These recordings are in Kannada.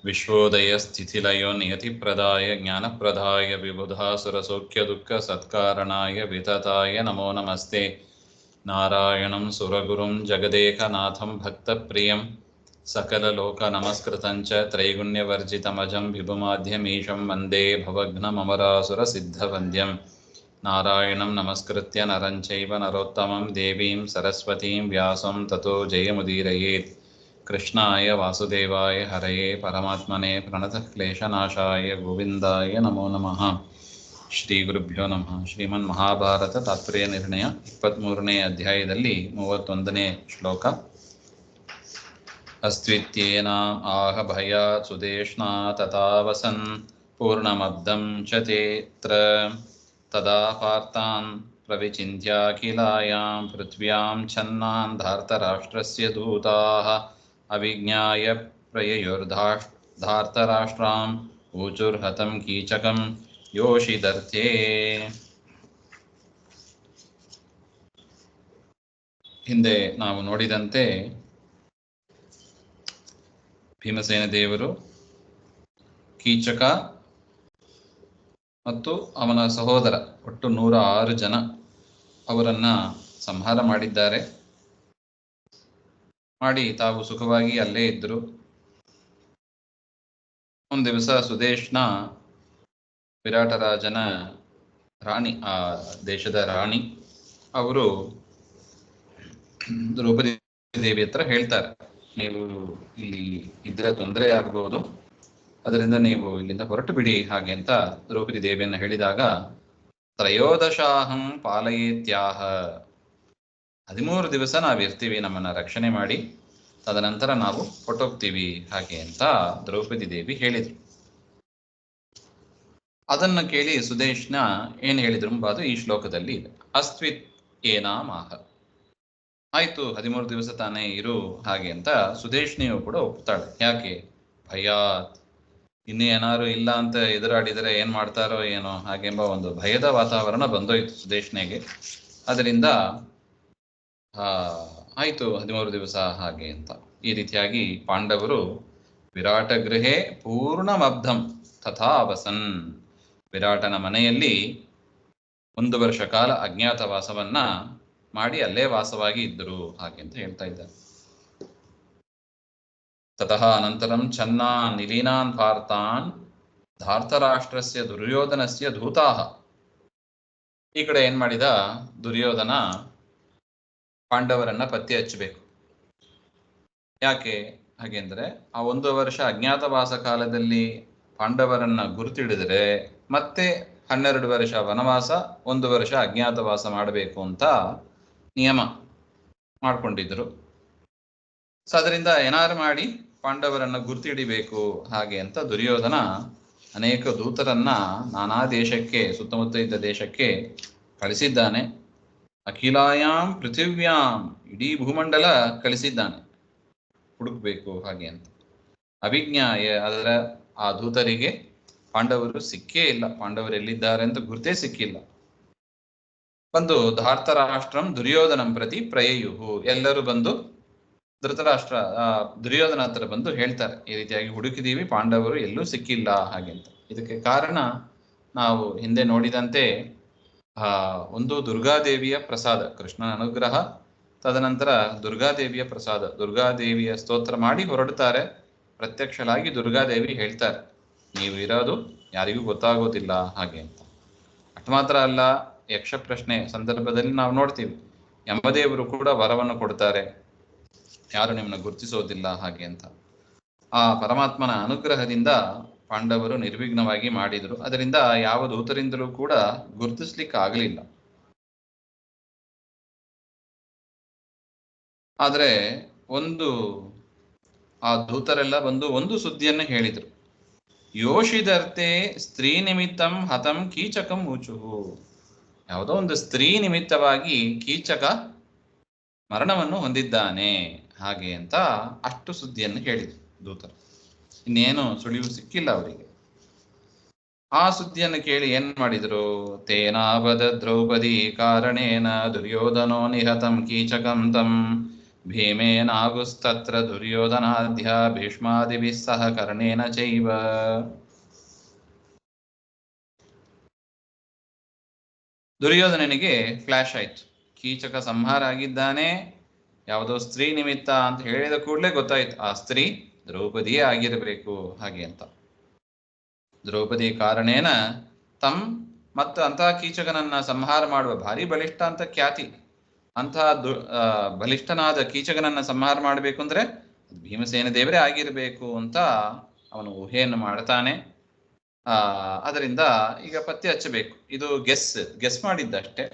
विश्वोदयस्थितिलयो नियतिप्रदाय ज्ञानप्रदाय विबुधासुरसौख्यदुःखसत्कारणाय वितताय नमो नमस्ते। नारायणं सुरगुरुं जगदेकनाथं भक्तप्रियं सकललोकनमस्कृतं च त्रैगुण्यवर्जितमजं विभुमाध्यमीशं वन्दे भवघ्नममरासुरसिद्धवन्द्यं। नारायणं नमस्कृत्य नरं चैव नरोत्तमं देवीं सरस्वतीं व्यासं ततो जयमुदीरयेत्। कृष्णाय वासुदेवाय हरये परमात्मने प्रणतक्लेशनाशाय गोविन्दाय नमो नमः। ಶ್ರೀ ಗುರುಭ್ಯೋ ನಮಃ. ಶ್ರೀಮನ್ಮಹಾಭಾರತ ತಾತ್ಪರ್ಯ ನಿರ್ಣಯ 23ನೇ ಅಧ್ಯಾಯದಲ್ಲಿ 31ನೇ ಶ್ಲೋಕ. ಅಸ್ತ್ವಿತ್ಯೇನಾಂ ಆಹ ಭಯಾತ್ ಸುದೇಶ್ನಾ ತಥಾವಸನ್ ಪೂರ್ಣಮಬ್ಧಂ ಚ ತೇತ್ರ ತದಾ ಪಾರ್ಥಾನ್ ಪ್ರವಿಚಿಂತ್ಯಾಖಿಲಾಯಾಂ ಪೃಥ್ವ್ಯಾಂ ಛನ್ನಾನ್ ಧಾರ್ತರಾಷ್ಟ್ರಸ್ಯ ದೂತಾಃ ಅವಿಜ್ಞಾಯ ಪ್ರಯಯೋರ್ಧಾರ್ತರಾಷ್ಟ್ರಾಂ ಊಚುರ್ಹತಂ ಕೀಚಕಂ ಯೋಷಿದರ್ಥೇ. ಹಿಂದೆ ನಾವು ನೋಡಿದಂತೆ ಭೀಮಸೇನ ದೇವರು ಕೀಚಕ ಮತ್ತು ಅವನ ಸಹೋದರ ಒಟ್ಟು 106 ಜನ ಅವರನ್ನ ಸಂಹಾರ ಮಾಡಿದ್ದಾರೆ. ಮಾಡಿ ತಾವು ಸುಖವಾಗಿ ಅಲ್ಲೇ ಇದ್ದರು. ಒಂದು ದಿವಸ ಸುದೇಶ್ನ ವಿರಾಟರಾಜನ ರಾಣಿ, ಆ ದೇಶದ ರಾಣಿ, ಅವರು ದ್ರೌಪದಿ ದೇವಿ ಹತ್ರ ಹೇಳ್ತಾರೆ, ನೀವು ಇಲ್ಲಿ ಇದ್ರೆ ತೊಂದರೆ ಆಗಬಹುದು, ಅದರಿಂದ ನೀವು ಇಲ್ಲಿಂದ ಹೊರಟು ಬಿಡಿ ಹಾಗೆ ಅಂತ ದ್ರೌಪದಿ ದೇವಿಯನ್ನು ಹೇಳಿದಾಗ, ತ್ರಯೋದಶಾಹಂ ಪಾಲಯೇತ್ಯಾಹ, 13 ದಿವಸ ನಾವಿರ್ತೀವಿ, ನಮ್ಮನ್ನ ರಕ್ಷಣೆ ಮಾಡಿ, ತದನಂತರ ನಾವು ಹೊರಟೋಗ್ತೀವಿ ಹಾಗೆ ಅಂತ ದ್ರೌಪದಿ ದೇವಿ ಹೇಳಿದ್ರು. ಅದನ್ನು ಕೇಳಿ ಸುದೇಶ್ನ ಏನ್ ಹೇಳಿದ್ರು ಎಂಬುದು ಈ ಶ್ಲೋಕದಲ್ಲಿ ಇದೆ. ಅಸ್ತ್ವಿತ್ ಏನಾಮಾಹ, ಆಯ್ತು 13 ದಿವಸ ತಾನೇ ಇರು ಹಾಗೆ ಅಂತ ಸುದೇಶ್ನಿಯು ಕೂಡ ಒಪ್ತಾಳೆ. ಯಾಕೆ? ಭಯಾತ್, ಇನ್ನೇನಾರು ಇಲ್ಲ ಅಂತ ಎದುರಾಡಿದರೆ ಏನ್ ಮಾಡ್ತಾರೋ ಏನೋ ಹಾಗೆಂಬ ಒಂದು ಭಯದ ವಾತಾವರಣ ಬಂದೋಯ್ತು ಸುದೇಶ್ನಿಗೆ. ಅದರಿಂದ ಆಯ್ತು 13 ದಿವಸ ಹಾಗೆ ಅಂತ. ಈ ರೀತಿಯಾಗಿ ಪಾಂಡವರು ವಿರಾಟ ಗೃಹೇ ಪೂರ್ಣಮಬ್ಧಂ ತಥಾವಸನ್, ವಿರಾಟನ ಮನೆಯಲ್ಲಿ 1 ವರ್ಷ ಕಾಲ ಅಜ್ಞಾತವಾಸವನ್ನ ಮಾಡಿ ಅಲ್ಲೇ ವಾಸವಾಗಿ ಇದ್ದರು ಹಾಗೆ ಅಂತ ಹೇಳ್ತಾ ಇದ್ದಾರೆ. ತತಃ ಅನಂತರಂ ಛನ್ನಾನ್ ನಿಲೀನಾನ್ ಪಾರ್ಥಾನ್ ಧಾರ್ತರಾಷ್ಟ್ರಸ್ಯ ದುರ್ಯೋಧನಸ್ಯ ಧೂತಾಃ. ಈ ಕಡೆ ಏನ್ ಮಾಡಿದ ದುರ್ಯೋಧನ, ಪಾಂಡವರನ್ನ ಪತ್ತೆ ಹಚ್ಚಬೇಕು. ಯಾಕೆ ಹಾಗೆಂದ್ರೆ, ಆ 1 ವರ್ಷ ಅಜ್ಞಾತವಾಸ ಕಾಲದಲ್ಲಿ ಪಾಂಡವರನ್ನ ಗುರುತಿಡಿದರೆ ಮತ್ತೆ 12 ವರ್ಷ ವನವಾಸ, 1 ವರ್ಷ ಅಜ್ಞಾತವಾಸ ಮಾಡಬೇಕು ಅಂತ ನಿಯಮ ಮಾಡ್ಕೊಂಡಿದ್ರು. ಸೊ ಅದರಿಂದ ಏನಾರು ಮಾಡಿ ಪಾಂಡವರನ್ನ ಗುರುತಿಡಿಬೇಕು ಹಾಗೆ ಅಂತ ದುರ್ಯೋಧನ ಅನೇಕ ದೂತರನ್ನ ನಾನಾ ದೇಶಕ್ಕೆ, ಸುತ್ತಮುತ್ತ ಇದ್ದ ದೇಶಕ್ಕೆ ಕಳಿಸಿದ್ದಾನೆ. ಅಖಿಲಾಯಾಮ್ ಪೃಥಿವ್ಯಾಂ, ಇಡೀ ಭೂಮಂಡಲ ಕಳಿಸಿದ್ದಾನೆ ಹುಡುಕ್ಬೇಕು ಹಾಗೆ ಅಂತ. ಅವಿಜ್ಞಾಯ, ಅದರ ಆ ದೂತರಿಗೆ ಪಾಂಡವರು ಸಿಕ್ಕೇ ಇಲ್ಲ, ಪಾಂಡವರು ಎಲ್ಲಿದ್ದಾರೆ ಅಂತ ಗುರ್ತೇ ಸಿಕ್ಕಿಲ್ಲ. ಬಂದು ಧಾರ್ತರಾಷ್ಟ್ರಂ ದುರ್ಯೋಧನಂ ಪ್ರತಿ ಪ್ರಯಯುಹು, ಎಲ್ಲರೂ ಬಂದು ಧೃತರಾಷ್ಟ್ರ ದುರ್ಯೋಧನ ಹತ್ರ ಬಂದು ಹೇಳ್ತಾರೆ, ಈ ರೀತಿಯಾಗಿ ಹುಡುಕಿದೀವಿ, ಪಾಂಡವರು ಎಲ್ಲೂ ಸಿಕ್ಕಿಲ್ಲ ಹಾಗೆ ಅಂತ. ಇದಕ್ಕೆ ಕಾರಣ ನಾವು ಹಿಂದೆ ನೋಡಿದಂತೆ ಒಂದು ದುರ್ಗಾದೇವಿಯ ಪ್ರಸಾದ, ಕೃಷ್ಣನ ಅನುಗ್ರಹ, ತದನಂತರ ದುರ್ಗಾದೇವಿಯ ಪ್ರಸಾದ. ದುರ್ಗಾದೇವಿಯ ಸ್ತೋತ್ರ ಮಾಡಿ ಹೊರಡ್ತಾರೆ. ಪ್ರತ್ಯಕ್ಷಲಾಗಿ ದುರ್ಗಾದೇವಿ ಹೇಳ್ತಾರೆ, ನೀವು ಇರೋದು ಯಾರಿಗೂ ಗೊತ್ತಾಗೋದಿಲ್ಲ ಹಾಗೆ ಅಂತ. ಅಷ್ಟು ಮಾತ್ರ ಅಲ್ಲ, ಯಕ್ಷ ಪ್ರಶ್ನೆ ಸಂದರ್ಭದಲ್ಲಿ ನಾವು ನೋಡ್ತೀವಿ, ಯಮದೇವರು ಕೂಡ ವರವನ್ನು ಕೊಡ್ತಾರೆ, ಯಾರು ನಿಮ್ಮನ್ನು ಗುರುತಿಸೋದಿಲ್ಲ ಹಾಗೆ ಅಂತ. ಆ ಪರಮಾತ್ಮನ ಅನುಗ್ರಹದಿಂದ ಪಾಂಡವರು ನಿರ್ವಿಘ್ನವಾಗಿ ಮಾಡಿದರು. ಅದರಿಂದ ಯಾವ ದೂತರಿಂದಲೂ ಕೂಡ ಗುರುತಿಸ್ಲಿಕ್ಕೆ ಆಗಲಿಲ್ಲ. ಆದ್ರೆ ಆ ದೂತರೆಲ್ಲ ಬಂದು ಒಂದು ಸುದ್ದಿಯನ್ನು ಹೇಳಿದ್ರು, ಯೋಷಿದರ್ತೆ ಸ್ತ್ರೀ ನಿಮಿತ್ತಂ ಹತಂ ಕೀಚಕಂ ಊಚುಹು. ಯಾವುದೋ ಒಂದು ಸ್ತ್ರೀ ನಿಮಿತ್ತವಾಗಿ ಕೀಚಕ ಮರಣವನ್ನು ಹೊಂದಿದ್ದಾನೆ ಹಾಗೆ ಅಂತ ಅಷ್ಟು ಸುದ್ದಿಯನ್ನು ಹೇಳಿದ್ರು ದೂತರು. ಇನ್ನೇನು ಸುಳಿವು ಸಿಕ್ಕಿಲ್ಲ ಅವರಿಗೆ. ಆ ಸುದ್ದಿಯನ್ನು ಕೇಳಿ ಏನ್ ಮಾಡಿದ್ರು, ತೇನಾಬದ ದ್ರೌಪದಿ ಕಾರಣೇನ ದುರ್ಯೋಧನೋ ನಿಹತಂ ಕೀಚಕಂ ತಂ ಭೀಮೇನಾಗುಸ್ತತ್ರ ದುರ್ಯೋಧನಾದ್ಯ ಭೀಷ್ಮಾದಿಭಿಃ ಸಹ ಕರ್ಣೇನ ಚೈವ. ದುರ್ಯೋಧನನಿಗೆ ಫ್ಲಾಶ್ ಆಯ್ತು, ಕೀಚಕ ಸಂಹಾರ ಆಗಿದ್ದಾನೆ, ಯಾವುದೋ ಸ್ತ್ರೀ ನಿಮಿತ್ತ ಅಂತ ಹೇಳಿದ ಕೂಡಲೇ ಗೊತ್ತಾಯ್ತು ಆ ಸ್ತ್ರೀ ದ್ರೌಪದಿಯೇ ಆಗಿರಬೇಕು ಹಾಗೆ ಅಂತ. ದ್ರೌಪದಿ ಕಾರಣೇನ ತಮ್ ಮತ್ತು ಅಂತಹ ಕೀಚಕನನ್ನ ಸಂಹಾರ ಮಾಡುವ ಭಾರಿ ಬಲಿಷ್ಠ ಅಂತ ಖ್ಯಾತಿ, ಅಂತಹ ಬಲಿಷ್ಠನಾದ ಕೀಚಕನನ್ನ ಸಂಹಾರ ಮಾಡಬೇಕು ಅಂದ್ರೆ ಭೀಮಸೇನ ದೇವರೇ ಆಗಿರಬೇಕು ಅಂತ ಅವನು ಊಹೆಯನ್ನು ಮಾಡ್ತಾನೆ. ಅದರಿಂದ ಈಗ ಪತ್ತೆ ಹಚ್ಚಬೇಕು, ಇದು ಗೆಸ್ ಮಾಡಿದ್ದಷ್ಟೇ,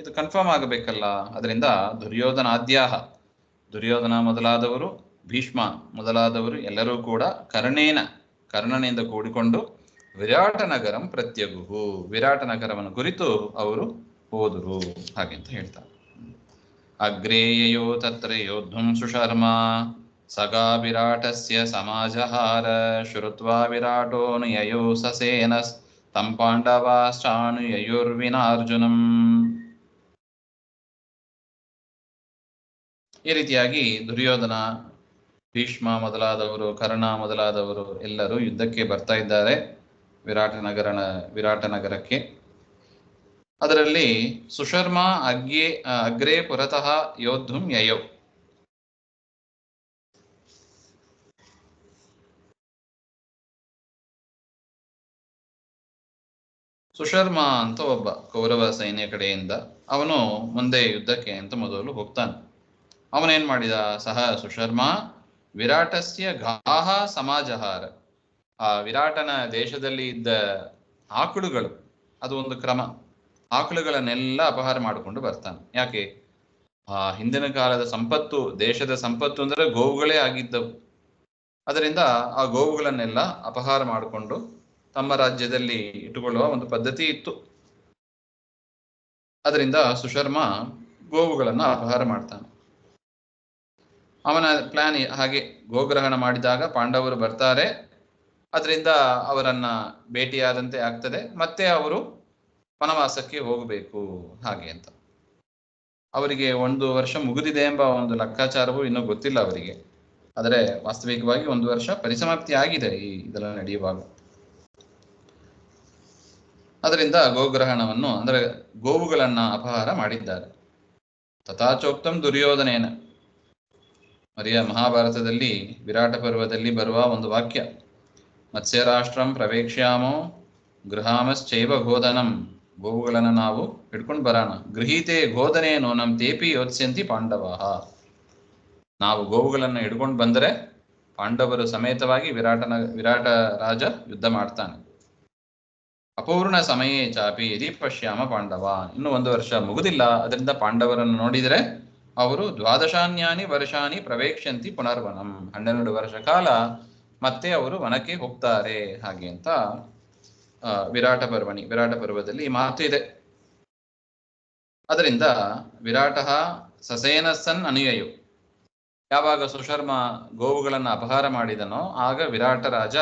ಇದು ಕನ್ಫರ್ಮ್ ಆಗಬೇಕಲ್ಲ. ಅದರಿಂದ ದುರ್ಯೋಧನಾದ್ಯಾಹ, ದುರ್ಯೋಧನ ಮೊದಲಾದವರು, ಭೀಷ್ಮ ಮೊದಲಾದವರು ಎಲ್ಲರೂ ಕೂಡ ಕರ್ಣನಿಂದ ಕೂಡಿಕೊಂಡು ವಿರಾಟ ನಗರಂ ಪ್ರತ್ಯಗುಹು, ವಿರಾಟ ನಗರವನ್ನು ಕುರಿತು ಅವರು ಹೋದರು ಹಾಗೆಂತ ಹೇಳ್ತಾರೆ. ಅಗ್ರೇಯೋ ತತ್ರ ಯೋದ್ಧುಂ ಸುಶರ್ಮ ಸಗಾ ವಿರಾಟಸ್ಯ ಸಮಾಜಹಾರ ಶ್ರುತ್ವಾ ವಿರಾಟೋನುಯಯೋ ಸಸೇನ ತಂ ಪಾಂಡವಾಶ್ಚಾನುಯಯುರ್ವಿನಾರ್ಜುನಂ. ಈ ರೀತಿಯಾಗಿ ದುರ್ಯೋಧನ, ಭೀಷ್ಮ ಮೊದಲಾದವರು, ಕರ್ಣ ಮೊದಲಾದವರು ಎಲ್ಲರೂ ಯುದ್ಧಕ್ಕೆ ಬರ್ತಾ ಇದ್ದಾರೆ ವಿರಾಟ ನಗರಕ್ಕೆ. ಅದರಲ್ಲಿ ಸುಶರ್ಮ ಅಗ್ರೇ ಪುರತಃ ಯೋದ್ಧುಂ ಯಯೌ. ಸುಶರ್ಮ ಅಂತ ಒಬ್ಬ ಕೌರವ ಸೈನ್ಯ ಕಡೆಯಿಂದ, ಅವನು ಮುಂದೆ ಯುದ್ಧಕ್ಕೆ ಅಂತ ಮೊದಲು ಹೋಗ್ತಾನೆ. ಅವನೇನ್ ಮಾಡಿದ, ಸಹ ಸುಶರ್ಮ ವಿರಾಟಸ್ಯ ಗಾಹ ಸಮಾಜಹಾರ, ಆ ವಿರಾಟನ ದೇಶದಲ್ಲಿ ಇದ್ದ ಆಕಳುಗಳು, ಅದು ಒಂದು ಕ್ರಮ, ಆಕಳುಗಳನ್ನೆಲ್ಲ ಅಪಹಾರ ಮಾಡಿಕೊಂಡು ಬರ್ತಾನೆ. ಯಾಕೆ, ಆ ಹಿಂದಿನ ಕಾಲದ ಸಂಪತ್ತು, ದೇಶದ ಸಂಪತ್ತು ಅಂದ್ರೆ ಗೋವುಗಳೇ ಆಗಿದ್ದವು. ಅದರಿಂದ ಆ ಗೋವುಗಳನ್ನೆಲ್ಲ ಅಪಹಾರ ಮಾಡಿಕೊಂಡು ತಮ್ಮ ರಾಜ್ಯದಲ್ಲಿ ಇಟ್ಟುಕೊಳ್ಳುವ ಒಂದು ಪದ್ಧತಿ ಇತ್ತು. ಅದರಿಂದ ಸುಶರ್ಮ ಗೋವುಗಳನ್ನ ಅಪಹಾರ ಮಾಡ್ತಾನೆ. ಅವನ ಪ್ಲಾನ್ ಹಾಗೆ, ಗೋಗ್ರಹಣ ಮಾಡಿದಾಗ ಪಾಂಡವರು ಬರ್ತಾರೆ, ಅದರಿಂದ ಅವರನ್ನ ಭೇಟಿಯಾದಂತೆ ಆಗ್ತದೆ, ಮತ್ತೆ ಅವರು ವನವಾಸಕ್ಕೆ ಹೋಗಬೇಕು ಹಾಗೆ ಅಂತ. ಅವರಿಗೆ 1 ವರ್ಷ ಮುಗಿದಿದೆ ಎಂಬ ಒಂದು ಲೆಕ್ಕಾಚಾರವೂ ಇನ್ನೂ ಗೊತ್ತಿಲ್ಲ ಅವರಿಗೆ, ಆದರೆ ವಾಸ್ತವಿಕವಾಗಿ 1 ವರ್ಷ ಪರಿಸಮಾಪ್ತಿ ಆಗಿದೆ ಇದೆಲ್ಲ ನಡೆಯುವಾಗ. ಅದರಿಂದ ಗೋಗ್ರಹಣವನ್ನು ಅಂದರೆ ಗೋವುಗಳನ್ನ ಅಪಹಾರ ಮಾಡಿದ್ದಾರೆ. ತಥಾಚೋಕ್ತಂ ದುರ್ಯೋಧನೇನ, ಮಹಾಭಾರತದಲ್ಲಿ ವಿರಾಟ ಪರ್ವದಲ್ಲಿ ಬರುವ ಒಂದು ವಾಕ್ಯ, ಮತ್ಸ್ಯರಾಷ್ಟ್ರಂ ಪ್ರವೇಕ್ಷ್ಯಾಮೋ ಗೃಹಾಮಶ್ಚೈವ ಗೋಧನಂ, ಗೋವುಗಳನ್ನು ನಾವು ಹಿಡ್ಕೊಂಡು ಬರೋಣ, ಗೃಹೀತೆ ಗೋಧನೇನೋ ನಮ್ ತೇಪಿ ಯೋತ್ಸ್ಯಂತಿ ಪಾಂಡವಾಹ, ನಾವು ಗೋವುಗಳನ್ನು ಹಿಡ್ಕೊಂಡು ಬಂದರೆ ಪಾಂಡವರು ಸಮೇತವಾಗಿ ವಿರಾಟ ರಾಜ ಯುದ್ಧ ಮಾಡ್ತಾನೆ. ಅಪೂರ್ಣ ಸಮಯೇ ಚಾಪಿ ಯದಿ ಪಶ್ಯಾಮ ಪಾಂಡವ, ಇನ್ನು 1 ವರ್ಷ ಮುಗುದಿಲ್ಲ, ಅದರಿಂದ ಪಾಂಡವರನ್ನು ನೋಡಿದರೆ ಅವರು 12 ವರ್ಷಾನಿ ಪ್ರವೇಕ್ಷ್ಯಂತಿ ಪುನರ್ವನಂ, 12 ವರ್ಷ ಕಾಲ ಮತ್ತೆ ಅವರು ವನಕ್ಕೆ ಹೋಗ್ತಾರೆ ಹಾಗೆ ಅಂತ ವಿರಾಟ ಪರ್ವದಲ್ಲಿ ಈ ಮಾತು ಇದೆ. ಅದರಿಂದ ವಿರಾಟ ಸಸೇನ ಸನ್ ಅನುಯಯು, ಯಾವಾಗ ಸುಶರ್ಮ ಗೋವುಗಳನ್ನು ಅಪಹಾರ ಮಾಡಿದನೋ ಆಗ ವಿರಾಟ ರಾಜ,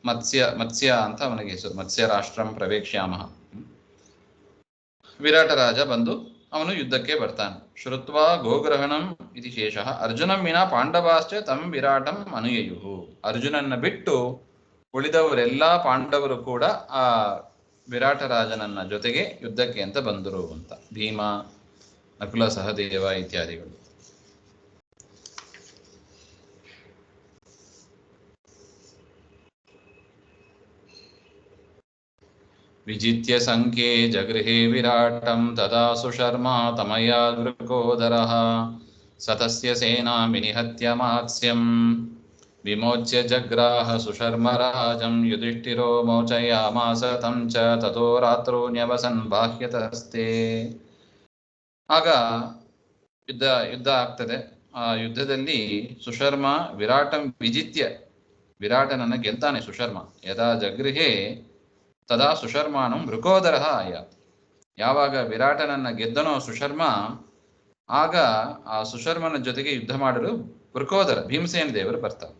ಮತ್ಸ್ಯ ಅಂತ ಅವನಿಗೆ ಹೆಸರು, ಮತ್ಸ್ಯ ರಾಷ್ಟ್ರಂ ಪ್ರವೇಕ್ಷ್ಯಾಮ, ವಿರಾಟ ರಾಜ ಬಂದು ಅವನು ಯುದ್ಧಕ್ಕೆ ಬರ್ತಾನೆ. ಶ್ರುತ್ವಾ ಗೋಗ್ರಹಣಂ ಇತಿ ಶೇಷಃ ಅರ್ಜುನಂ ವಿನಾ ಪಾಂಡವಾಶ್ಚ ತಂ ವಿರಾಟಂ ಅನುಯಯುಹು, ಅರ್ಜುನನ್ನ ಬಿಟ್ಟು ಉಳಿದವರೆಲ್ಲಾ ಪಾಂಡವರು ಕೂಡ ಆ ವಿರಾಟ ರಾಜನನ್ನ ಜೊತೆಗೆ ಯುದ್ಧಕ್ಕೆ ಅಂತ ಬಂದರು ಅಂತ. ಭೀಮ, ನಕುಲ ಸಹದೇವ ಇತ್ಯಾದಿಗಳು. ವಿಜಿತ್ಯ ಸಂಖ್ಯೆ ಜಗೃಹೇ ವಿರಾಟಂ ತದಾ ಸುಶರ್ಮಾ ತಮಯಾ ದೃಕೋದರಃ ಸತಸ್ಯ ಸೇನಾ ವಿನಿಹತ್ಯ ಮಾತ್ಸ್ಯಂ ವಿಮೋಚ್ಯ ಜಗ್ರಾಹ ಸುಶರ್ಮರಾಜಂ ಯುಧಿಷ್ಠಿರೋ ಮೋಚಯಾಮಾಸ ತಂ ಚ ತಥೋ ರಾತ್ರೋ ನ್ಯವಸನ್ ಬಾಹ್ಯತಸ್ತೆ. ಆಗ ಯುದ್ಧ ಆಗ್ತದೆ. ಆ ಯುದ್ಧದಲ್ಲಿ ಸುಶರ್ಮ ವಿರಾಟಂ ವಿಜಿತ್ಯ, ವಿರಾಟನನ್ನ ಗೆಲ್ತಾನೆ ಸುಶರ್ಮ. ಯದಾ ಜಗೃಹೇ ತದಾ ಸುಶರ್ಮಾನಂ ವೃಕೋದರಃ ಆಯಾತ್, ಯಾವಾಗ ವಿರಾಟನನ್ನ ಗೆದ್ದನೋ ಸುಶರ್ಮ, ಆಗ ಆ ಸುಶರ್ಮನ ಜೊತೆಗೆ ಯುದ್ಧ ಮಾಡಲು ವೃಕೋದರ ಭೀಮಸೇನ ದೇವರು ಬರ್ತಾರೆ.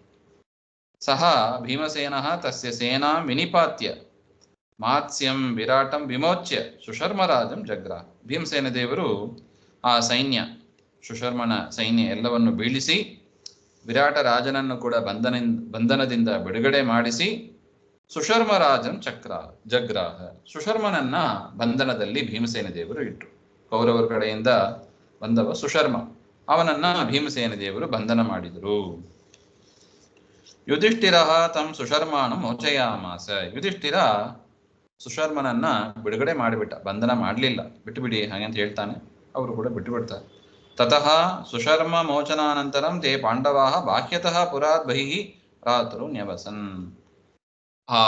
ಸಹ ಭೀಮಸೇನ ತಸ್ಯ ಸೇನಾ ವಿನಿಪಾತ್ಯ ಮಾತ್ಸ್ಯಂ ವಿರಾಟಂ ವಿಮೋಚ್ಯ ಸುಶರ್ಮರಾಜಂ ಜಗ್ರ, ಭೀಮಸೇನ ದೇವರು ಆ ಸೈನ್ಯ ಸುಶರ್ಮನ ಸೈನ್ಯ ಎಲ್ಲವನ್ನು ಬೀಳಿಸಿ ವಿರಾಟ ರಾಜನನ್ನು ಕೂಡ ಬಂಧನದಿಂದ ಬಿಡುಗಡೆ ಮಾಡಿಸಿ ಸುಶರ್ಮ ರಾಜನ್ ಜಗ್ರಾಹ. ಸುಶರ್ಮನನ್ನ ಬಂಧನದಲ್ಲಿ ಭೀಮಸೇನ ದೇವರು ಇಟ್ಟರು. ಕೌರವರ ಕಡೆಯಿಂದ ಬಂದವ ಸುಶರ್ಮ, ಅವನನ್ನ ಭೀಮಸೇನ ದೇವರು ಬಂಧನ ಮಾಡಿದರು. ಯುಧಿಷ್ಠಿರ ತಂ ಸುಶರ್ಮಾನು ಮೋಚಯಾಮಾಸ. ಯುಧಿಷ್ಠಿರ ಸುಶರ್ಮನನ್ನ ಬಿಡುಗಡೆ ಮಾಡಿಬಿಟ್ಟ, ಬಂಧನ ಮಾಡಲಿಲ್ಲ. ಬಿಟ್ಟುಬಿಡಿ ಹಾಗಂತ ಹೇಳ್ತಾನೆ, ಅವರು ಕೂಡ ಬಿಟ್ಟು ಬಿಡ್ತಾರೆ. ತತಃ ಸುಶರ್ಮ ಮೋಚನಾನಂತರಂ ತೇ ಪಾಂಡವಾ ಬಾಹ್ಯತಃ ಪುರಾತ್ ಬಹಿಃ ರಾತ್ರು ನ್ಯವಸನ್. ಆ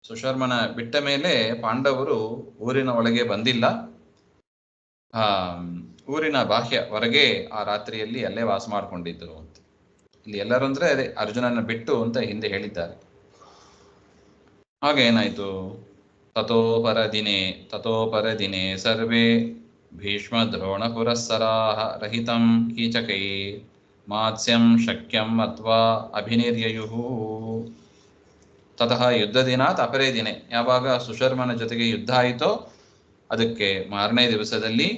ಸುಶರ್ಮನ ಬಿಟ್ಟ ಮೇಲೆ ಪಾಂಡವರು ಊರಿನ ಒಳಗೆ ಬಂದಿಲ್ಲ, ಊರಿನ ಬಾಹ್ಯ ಹೊರಗೆ ಆ ರಾತ್ರಿಯಲ್ಲಿ ಅಲ್ಲೇ ವಾಸ ಮಾಡಿಕೊಂಡಿದ್ದರು ಅಂತ. ಇಲ್ಲಿ ಎಲ್ಲರೂ ಅಂದ್ರೆ ಅದೇ ಅರ್ಜುನನ ಬಿಟ್ಟು ಅಂತ ಹಿಂದೆ ಹೇಳಿದ್ದಾರೆ. ಹಾಗೇನಾಯ್ತು? ತಥೋಪರ ದಿನೇ ಸರ್ವೇ ಭೀಷ್ಮ ದ್ರೋಣ ಪುರಸ್ಸರಾಹ ರಹಿತಂ ಕೀಚಕೈ ಮಾತ್ಸ್ಯಂ ಶಕ್ಯಂ ಅಥವಾ ಅಭಿನಿರ್ಯಯುಃ. ತತಃ ಯುದ್ಧ ದಿನಾತ್ ಅಪರೇ ದಿನೇ, ಯಾವಾಗ ಸುಶರ್ಮನ ಜೊತೆಗೆ ಯುದ್ಧ ಆಯಿತೋ ಅದಕ್ಕೆ ಮಾರನೇ ದಿವಸದಲ್ಲಿ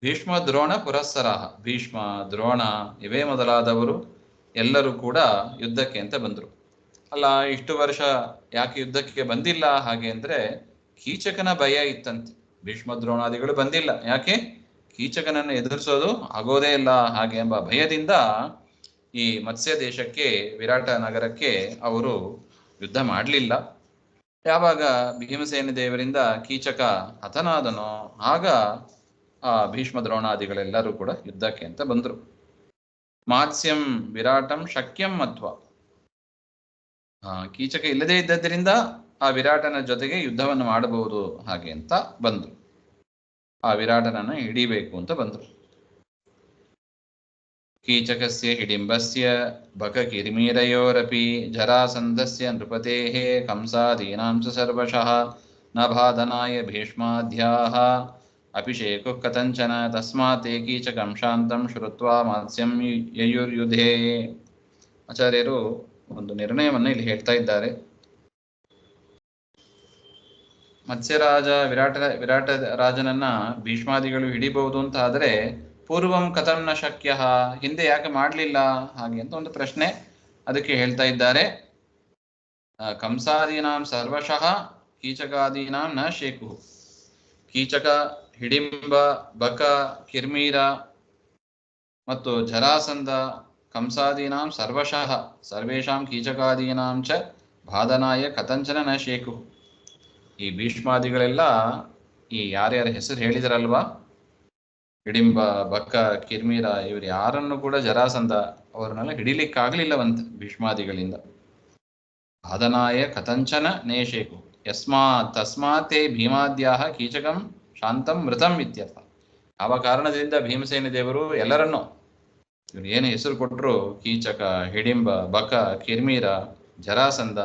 ಭೀಷ್ಮ ದ್ರೋಣ ಪುರಸ್ಸರಾಹ, ಭೀಷ್ಮ ದ್ರೋಣ ಇವೇ ಮೊದಲಾದವರು ಎಲ್ಲರೂ ಕೂಡ ಯುದ್ಧಕ್ಕೆ ಅಂತ ಬಂದರು. ಅಲ್ಲ, ಇಷ್ಟು ವರ್ಷ ಯಾಕೆ ಯುದ್ಧಕ್ಕೆ ಬಂದಿಲ್ಲ ಹಾಗೆ ಅಂದ್ರೆ ಕೀಚಕನ ಭಯ ಇತ್ತಂತೆ. ಭೀಷ್ಮ ದ್ರೋಣಾದಿಗಳು ಬಂದಿಲ್ಲ, ಯಾಕೆ? ಕೀಚಕನನ್ನು ಎದುರಿಸೋದು ಆಗೋದೇ ಇಲ್ಲ ಹಾಗೆ ಎಂಬ ಭಯದಿಂದ ಈ ಮತ್ಸ್ಯ ದೇಶಕ್ಕೆ, ವಿರಾಟ ನಗರಕ್ಕೆ ಅವರು ಯುದ್ಧ ಮಾಡಲಿಲ್ಲ. ಯಾವಾಗ ಭೀಮಸೇನ ದೇವರಿಂದ ಕೀಚಕ ಹತನಾದನೋ ಆಗ ಆ ಭೀಷ್ಮ ದ್ರೋಣಾದಿಗಳೆಲ್ಲರೂ ಕೂಡ ಯುದ್ಧಕ್ಕೆ ಅಂತ ಬಂದರು. ಮಾತ್ಸ್ಯಂ ವಿರಾಟಂ ಶಕ್ಯಂ ಮತ್ವ, ಕೀಚಕ ಇಲ್ಲದೇ ಇದ್ದದ್ದರಿಂದ ಆ ವಿರಾಟನ ಜೊತೆಗೆ ಯುದ್ಧವನ್ನು ಮಾಡಬಹುದು ಹಾಗೆ ಅಂತ ಬಂದರು. ಆ ವಿರಾಟನನ್ನ ಹಿಡಿಬೇಕು ಅಂತ ಬಂದರು. ಕೀಚಕಸ್ಯ ಹಿಡಿಂಬಸ್ಯ ಬಕ ಕಿರಿಮೀರಯೋರಪಿ ಜರಾಸಂಧಸ್ಯ ನೃಪತೇಃ ಕಂಸಾದೀನಾಂ ಚ ಸರ್ವಶಃ ನ ಬಾಧನಾಯ ಭೀಷ್ಮಾದ್ಯಾಃ ಅಭಿಷೇಕೋ ಕಥಂಚನ ತಸ್ಮಾತ್ ಕೀಚಕಂ ಶಾಂತಂ ಶ್ರುತ್ವಾ ಮಾತ್ಸ್ಯಂ ಯಯುರ್ಯುಧೇ. ಆಚಾರ್ಯರು ಒಂದು ನಿರ್ಣಯವನ್ನು ಇಲ್ಲಿ ಹೇಳ್ತಾ ಇದ್ದಾರೆ. ಮತ್ಸ್ಯರಾಜ ವಿರಾಟ ರಾಜನನ್ನ ಭೀಷ್ಮಾದಿಗಳು ಹಿಡಿಬಹುದು ಅಂತ ಆದರೆ ಪೂರ್ವಂ ಕಥಂ ನ ಶಕ್ಯ, ಹಿಂದೆ ಯಾಕೆ ಮಾಡಲಿಲ್ಲ ಹಾಗೆ ಅಂತ ಒಂದು ಪ್ರಶ್ನೆ. ಅದಕ್ಕೆ ಹೇಳ್ತಾ ಇದ್ದಾರೆ, ಕಂಸಾದೀನಾಂ ಸರ್ವಶಃ ಕೀಚಕಾದೀನಾಂ ನ ಶೇಕು. ಕೀಚಕ, ಹಿಡಿಂಬ, ಬಕ, ಕಿರ್ಮೀರ ಮತ್ತು ಜರಾಸಂಧ ಕಂಸಾದೀನಾಂ ಸರ್ವಶಃ ಸರ್ವೇಷಾಂ ಕೀಚಕಾದೀನಾಂ ಚ ಬಾಧನಾಯ ಕಥಂಚನ ನ ಶೇಕು. ಈ ಭೀಷ್ಮಾದಿಗಳೆಲ್ಲ ಈ ಯಾರ್ಯಾರ ಹೆಸರು ಹೇಳಿದ್ರಲ್ವಾ, ಹಿಡಿಂಬ, ಬಕ, ಕಿರ್ಮೀರ, ಇವರು ಯಾರನ್ನು ಕೂಡ ಜರಾಸಂಧ ಅವರನ್ನೆಲ್ಲ ಹಿಡಿಲಿಕ್ಕಾಗ್ಲಿಲ್ಲವಂತ ಭೀಷ್ಮಾದಿಗಳಿಂದ. ಬಾಧನಾಯ ಕಥಂಚನ ನೇಶೇಕು ತಸ್ಮಾತ್ ಭೀಮಾದ್ಯಾಹ ಕೀಚಕಂ ಶಾಂತಂ ಮೃತಂ ಇತ್ಯರ್ಥ. ಯಾವ ಕಾರಣದಿಂದ ಭೀಮಸೇನ ದೇವರು ಎಲ್ಲರನ್ನೂ ಇವ್ರು ಏನು ಹೆಸರು ಕೊಟ್ಟರು, ಕೀಚಕ, ಹಿಡಿಂಬ, ಬಕ, ಕಿರ್ಮೀರ, ಜರಾಸಂಧ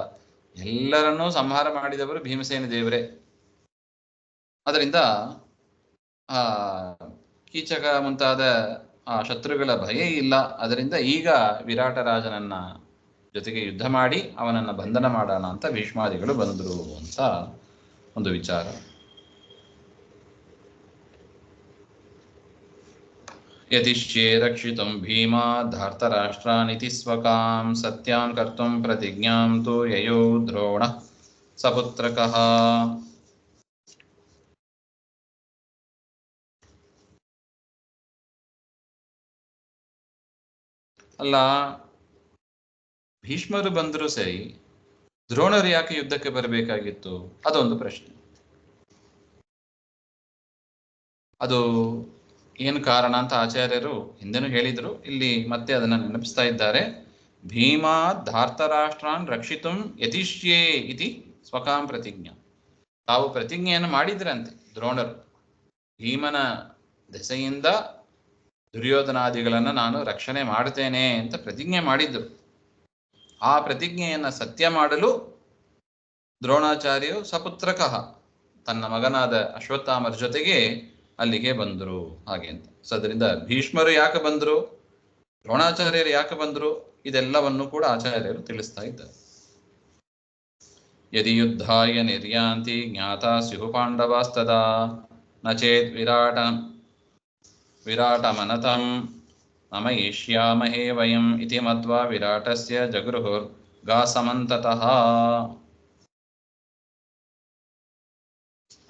ಎಲ್ಲರನ್ನೂ ಸಂಹಾರ ಮಾಡಿದವರು ಭೀಮಸೇನ ದೇವರೇ. ಅದರಿಂದ ಆ ಕೀಚಕ ಮುಂತಾದ ಆ ಶತ್ರುಗಳ ಭಯ ಇಲ್ಲ. ಅದರಿಂದ ಈಗ ವಿರಾಟ ರಾಜನನ್ನ ಜೊತೆಗೆ ಯುದ್ಧ ಮಾಡಿ ಅವನನ್ನ ಬಂಧನ ಮಾಡೋಣ ಅಂತ ಭೀಷ್ಮಾದಿಗಳು ಬಂದರು ಅಂತ ಒಂದು ವಿಚಾರ. ಯತಿಷ್ಯೇ ರಕ್ಷಿತುಂ ಭೀಮಾ ಧಾರ್ತರಾಷ್ಟ್ರಾನಿತಿ ಸ್ವಕಾಂ ಸತ್ಯಾಂ ಕರ್ತುಂ ಪ್ರತಿಜ್ಞಾಂ ತು ಯಯೌ ದ್ರೋಣ ಸಪುತ್ರಕಃ. ಅಲ್ಲ, ಭೀಷ್ಮರು ಬಂದರೂ ಸರಿ, ದ್ರೋಣರು ಯಾಕೆ ಯುದ್ಧಕ್ಕೆ ಬರಬೇಕಾಗಿತ್ತು? ಅದೊಂದು ಪ್ರಶ್ನೆ. ಅದು ಏನು ಕಾರಣ ಅಂತ ಆಚಾರ್ಯರು ಹಿಂದೆನೂ ಹೇಳಿದ್ರು, ಇಲ್ಲಿ ಮತ್ತೆ ಅದನ್ನ ನೆನಪಿಸ್ತಾ ಇದ್ದಾರೆ. ಭೀಮಾ ಧಾರ್ತರಾಷ್ಟ್ರಾನ್ ರಕ್ಷಿತುಂ ಯತಿಷ್ಯೇ ಇತಿ ಸ್ವಕಾಂ ಪ್ರತಿಜ್ಞಾ. ತಾವು ಪ್ರತಿಜ್ಞೆಯನ್ನು ಮಾಡಿದ್ರಂತೆ ದ್ರೋಣರು, ಭೀಮನ ದೆಸೆಯಿಂದ ದುರ್ಯೋಧನಾದಿಗಳನ್ನು ನಾನು ರಕ್ಷಣೆ ಮಾಡ್ತೇನೆ ಅಂತ ಪ್ರತಿಜ್ಞೆ ಮಾಡಿದ್ರು. ಆ ಪ್ರತಿಜ್ಞೆಯನ್ನು ಸತ್ಯ ಮಾಡಲು ದ್ರೋಣಾಚಾರ್ಯರು ಸಪುತ್ರಕಃ ತನ್ನ ಮಗನಾದ ಅಶ್ವತ್ಥಾಮರ ಜೊತೆಗೆ ಅಲ್ಲಿಗೆ ಬಂದರು ಹಾಗೆ ಅಂತ. ಸೊ ಅದರಿಂದ ಭೀಷ್ಮರು ಯಾಕೆ ಬಂದರು, ದ್ರೋಣಾಚಾರ್ಯರು ಯಾಕೆ ಬಂದರು, ಇದೆಲ್ಲವನ್ನು ಕೂಡ ಆಚಾರ್ಯರು ತಿಳಿಸ್ತಾ ಇದ್ದಾರೆ. ಯದಿ ಯುದ್ಧಾಯ ನಿರ್ಯಾಂತಿ ಜ್ಞಾತಾ ಸ್ಯುಃ ಪಾಂಡವಾಸ್ತದಾ ನ ಚೇತ್ ವಿರಾಟಮನತಂ ನಮಯಿಷ್ಯಾಮಹೇ ವಯಂ ಇತಿ ಮತ್ವಾ ವಿರಾಟಸ್ಯ ಜಗೃಹುರ್ಗಾಸಮಂತತಃ.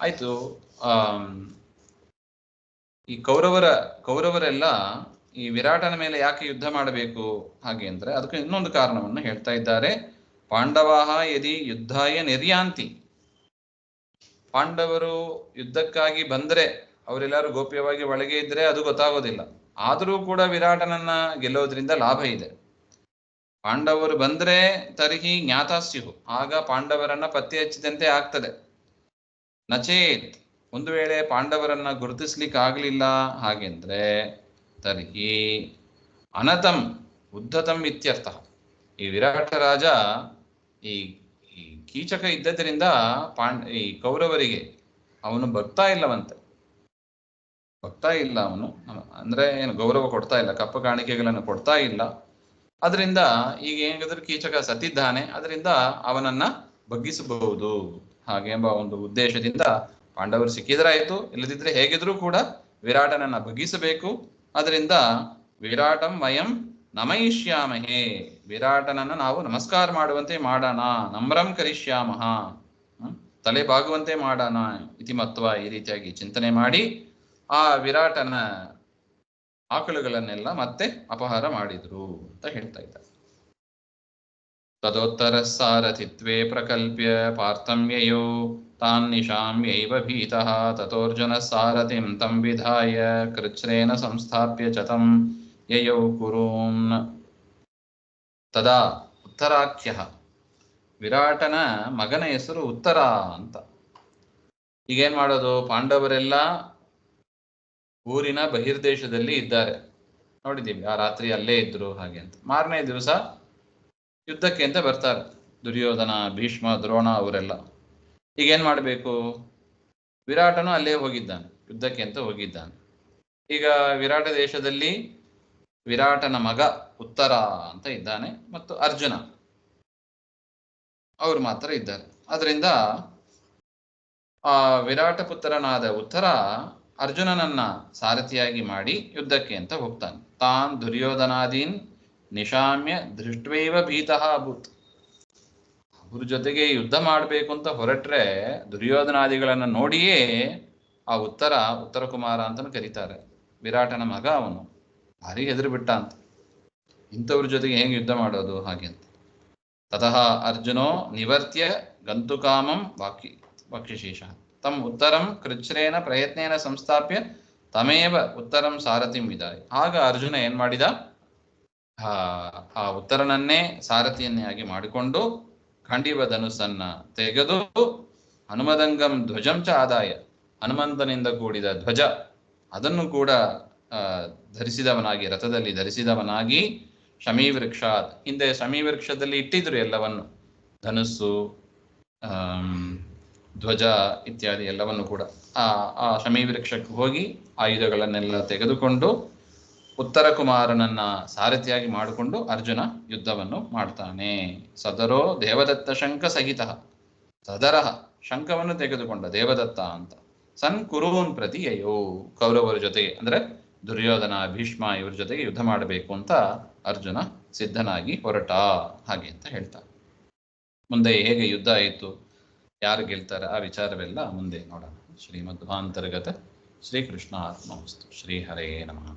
ಆಯ್ತು. ಈ ಕೌರವರೆಲ್ಲ ಈ ವಿರಾಟನ ಮೇಲೆ ಯಾಕೆ ಯುದ್ಧ ಮಾಡಬೇಕು ಹಾಗೆ ಅಂದ್ರೆ ಅದಕ್ಕೆ ಇನ್ನೊಂದು ಕಾರಣವನ್ನು ಹೇಳ್ತಾ ಇದ್ದಾರೆ. ಪಾಂಡವಾಹ ಯದಿ ಯುದ್ಧಾಯ ನಿರ್ಯಾಂತಿ, ಪಾಂಡವರು ಯುದ್ಧಕ್ಕಾಗಿ ಬಂದ್ರೆ ಅವರೆಲ್ಲರೂ ಗೋಪ್ಯವಾಗಿ ಒಳಗೆ ಇದ್ರೆ ಅದು ಗೊತ್ತಾಗೋದಿಲ್ಲ. ಆದರೂ ಕೂಡ ವಿರಾಟನನ್ನ ಗೆಲ್ಲೋದ್ರಿಂದ ಲಾಭ ಇದೆ. ಪಾಂಡವರು ಬಂದ್ರೆ ತರ್ಹಿ ಜ್ಞಾತಾಸ್ಯು, ಆಗ ಪಾಂಡವರನ್ನ ಪತ್ತೆ ಹಚ್ಚಿದಂತೆ ಆಗ್ತದೆ. ನಚೇತ್, ಒಂದು ವೇಳೆ ಪಾಂಡವರನ್ನ ಗುರುತಿಸ್ಲಿಕ್ಕೆ ಆಗ್ಲಿಲ್ಲ ಹಾಗೆಂದ್ರೆ ತರ್ಹಿ ಅನತಂ ಉದ್ಧತಂ ಇತ್ಯರ್ಥ. ಈ ವಿರಾಟ ರಾಜ ಈ ಕೀಚಕ ಇದ್ದದ್ರಿಂದ ಈ ಕೌರವರಿಗೆ ಅವನು ಬರ್ತಾ ಇಲ್ಲವಂತೆ. ಬರ್ತಾ ಇಲ್ಲ ಅವನು, ಅಂದ್ರೆ ಏನು ಗೌರವ ಕೊಡ್ತಾ ಇಲ್ಲ, ಕಪ್ಪ ಕಾಣಿಕೆಗಳನ್ನು ಕೊಡ್ತಾ ಇಲ್ಲ. ಅದರಿಂದ ಈಗ ಏನಾದ್ರೂ ಕೀಚಕ ಸತ್ತಿದ್ದಾನೆ, ಅದರಿಂದ ಅವನನ್ನ ಬಗ್ಗಿಸಬಹುದು ಹಾಗೆ ಎಂಬ ಒಂದು ಉದ್ದೇಶದಿಂದ ಪಾಂಡವರು ಸಿಕ್ಕಿದ್ರಾಯ್ತು, ಇಲ್ಲದಿದ್ರೆ ಹೇಗಿದ್ರೂ ಕೂಡ ವಿರಾಟನನ್ನ ಬಗ್ಗಿಸಬೇಕು. ಅದರಿಂದ ವಿರಾಟಂ ವಯಂ ನಮಯಿಷ್ಯಾಮಹೇ, ವಿರಾಟನನ್ನ ನಾವು ನಮಸ್ಕಾರ ಮಾಡುವಂತೆ ಮಾಡೋಣ, ನಮ್ರಂ ಕರಿಷ್ಯಾಮಹ, ತಲೆ ಬಾಗುವಂತೆ ಮಾಡೋಣ ಇತಿ ಮತ್ವ, ಈ ರೀತಿಯಾಗಿ ಚಿಂತನೆ ಮಾಡಿ ಆ ವಿರಾಟನ ಆಕಳುಗಳನ್ನೆಲ್ಲ ಮತ್ತೆ ಅಪಹಾರ ಮಾಡಿದ್ರು ಅಂತ ಹೇಳ್ತಾ ಇದ್ದಾರೆ. ತದೋತ್ತರ ಸಾರಥಿತ್ವೇ ಪ್ರಕಲ್ಪ್ಯ ಪಾರ್ಥಂ ಯಯೋ ತಾನ್ ನಿಶಾಮ್ಯೈವ ಭೀತಃ ತತೋರ್ಜುನ ಸಾರಥಿಂ ತಂ ವಿಧಾಯ ಕೃಚ್ಛ್ರೇಣ ಸಂಸ್ಥಾಪ್ಯ ಚತಂ ಯಯೌ ಕುರೂನ್. ತದಾ ಉತ್ತರಾಖ್ಯಃ, ವಿರಾಟನ ಮಗನ ಹೆಸರು ಉತ್ತರ ಅಂತ. ಈಗೇನ್ ಮಾಡೋದು, ಪಾಂಡವರೆಲ್ಲ ಊರಿನ ಬಹಿರ್ದೇಶದಲ್ಲಿ ಇದ್ದಾರೆ, ನೋಡಿದ್ದೀವಿ, ಆ ರಾತ್ರಿ ಅಲ್ಲೇ ಇದ್ರು ಹಾಗೆ ಅಂತ. ಮಾರನೇ ದಿವಸ ಯುದ್ಧಕ್ಕೆ ಅಂತ ಬರ್ತಾರೆ ದುರ್ಯೋಧನ, ಭೀಷ್ಮ, ದ್ರೋಣ ಅವರೆಲ್ಲ. ಈಗೇನ್ ಮಾಡಬೇಕು, ವಿರಾಟನು ಅಲ್ಲೇ ಹೋಗಿದ್ದಾನೆ, ಯುದ್ಧಕ್ಕೆ ಅಂತ ಹೋಗಿದ್ದಾನೆ. ಈಗ ವಿರಾಟ ದೇಶದಲ್ಲಿ ವಿರಾಟನ ಮಗ ಉತ್ತರ ಅಂತ ಇದ್ದಾನೆ ಮತ್ತು ಅರ್ಜುನ ಅವರು ಮಾತ್ರ ಇದ್ದಾರೆ. ಅದರಿಂದ ಆ ವಿರಾಟ ಪುತ್ರನಾದ ಉತ್ತರ ಅರ್ಜುನನನ್ನ ಸಾರಥಿಯಾಗಿ ಮಾಡಿ ಯುದ್ಧಕ್ಕೆ ಅಂತ ಹೋಗ್ತಾನೆ. ತಾನ್ ದುರ್ಯೋಧನಾದೀನ್ ನಿಶಾಮ್ಯ ದೃಷ್ಟ್ವೈವ ಭೀತಃ ಅಭೂತ್. ಅವ್ರ ಜೊತೆಗೆ ಯುದ್ಧ ಮಾಡಬೇಕು ಅಂತ ಹೊರಟ್ರೆ ದುರ್ಯೋಧನಾದಿಗಳನ್ನ ನೋಡಿಯೇ ಆ ಉತ್ತರ ಕುಮಾರ ಅಂತಲೂ ಕರೀತಾರೆ, ವಿರಾಟನ ಮಗ ಅವನು, ಭಾರಿ ಹೆದರು ಬಿಟ್ಟ ಅಂತ. ಇಂಥವ್ರ ಜೊತೆಗೆ ಹೆಂಗೆ ಯುದ್ಧ ಮಾಡೋದು ಹಾಗೆ ಅಂತ. ತತಃ ಅರ್ಜುನೋ ನಿವರ್ತ್ಯ ಗಂತುಕಾಮಂ ವಾಕ್ಯಶೇಷ ತಂ ಉತ್ತರಂ ಕೃಚ್ಛ್ರೇಣ ಪ್ರಯತ್ನೇನ ಸಂಸ್ಥಾಪ್ಯ ತಮೇವ ಉತ್ತರಂ ಸಾರಥಿಂ ವಿದಾಯ. ಆಗ ಅರ್ಜುನ ಏನ್ ಮಾಡಿದ, ಆ ಉತ್ತರನನ್ನೇ ಸಾರಥಿಯನ್ನಾಗಿ ಮಾಡಿಕೊಂಡು ಖಂಡಿವ ಧನುಸ್ಸನ್ನ ತೆಗೆದು ಹನುಮದಂಗಂ ಧ್ವಜಂ ಚ ಆದಾಯ, ಹನುಮಂತನಿಂದ ಕೂಡಿದ ಧ್ವಜ ಅದನ್ನು ಕೂಡ ಧರಿಸಿದವನಾಗಿ, ರಥದಲ್ಲಿ ಧರಿಸಿದವನಾಗಿ, ಶಮೀವೃಕ್ಷಾತ್, ಹಿಂದೆ ಶಮೀವೃಕ್ಷದಲ್ಲಿ ಇಟ್ಟಿದ್ರು ಎಲ್ಲವನ್ನು, ಧನುಸ್ಸು, ಧ್ವಜ ಇತ್ಯಾದಿ ಎಲ್ಲವನ್ನು ಕೂಡ. ಆ ಶಮೀವೃಕ್ಷಕ್ಕೆ ಹೋಗಿ ಆಯುಧಗಳನ್ನೆಲ್ಲ ತೆಗೆದುಕೊಂಡು ಉತ್ತರ ಕುಮಾರನನ್ನ ಸಾರಥಿಯಾಗಿ ಮಾಡಿಕೊಂಡು ಅರ್ಜುನ ಯುದ್ಧವನ್ನು ಮಾಡ್ತಾನೆ. ಸದರೋ ದೇವದತ್ತ ಶಂಕ ಸಹಿತ, ಸದರಹ ಶಂಕವನ್ನು ತೆಗೆದುಕೊಂಡ ದೇವದತ್ತ ಅಂತ. ಸನ್ ಕುರುನ್ ಪ್ರತಿ ಯಯೋ, ಕೌರವರ ಜೊತೆಗೆ ಅಂದ್ರೆ ದುರ್ಯೋಧನ, ಭೀಷ್ಮ ಇವ್ರ ಜೊತೆಗೆ ಯುದ್ಧ ಮಾಡಬೇಕು ಅಂತ ಅರ್ಜುನ ಸಿದ್ಧನಾಗಿ ಹೊರಟ ಹಾಗೆ ಅಂತ ಹೇಳ್ತಾರೆ. ಮುಂದೆ ಹೇಗೆ ಯುದ್ಧ ಆಯಿತು, ಯಾರು ಗೆಲ್ತಾರೆ, ಆ ವಿಚಾರವೆಲ್ಲ ಮುಂದೆ ನೋಡೋಣ. ಶ್ರೀಮಧ್ವಾಂತರ್ಗತ ಶ್ರೀಕೃಷ್ಣ ಆತ್ಮವಸ್ತು. ಶ್ರೀ ಹರೇ ನಮಃ.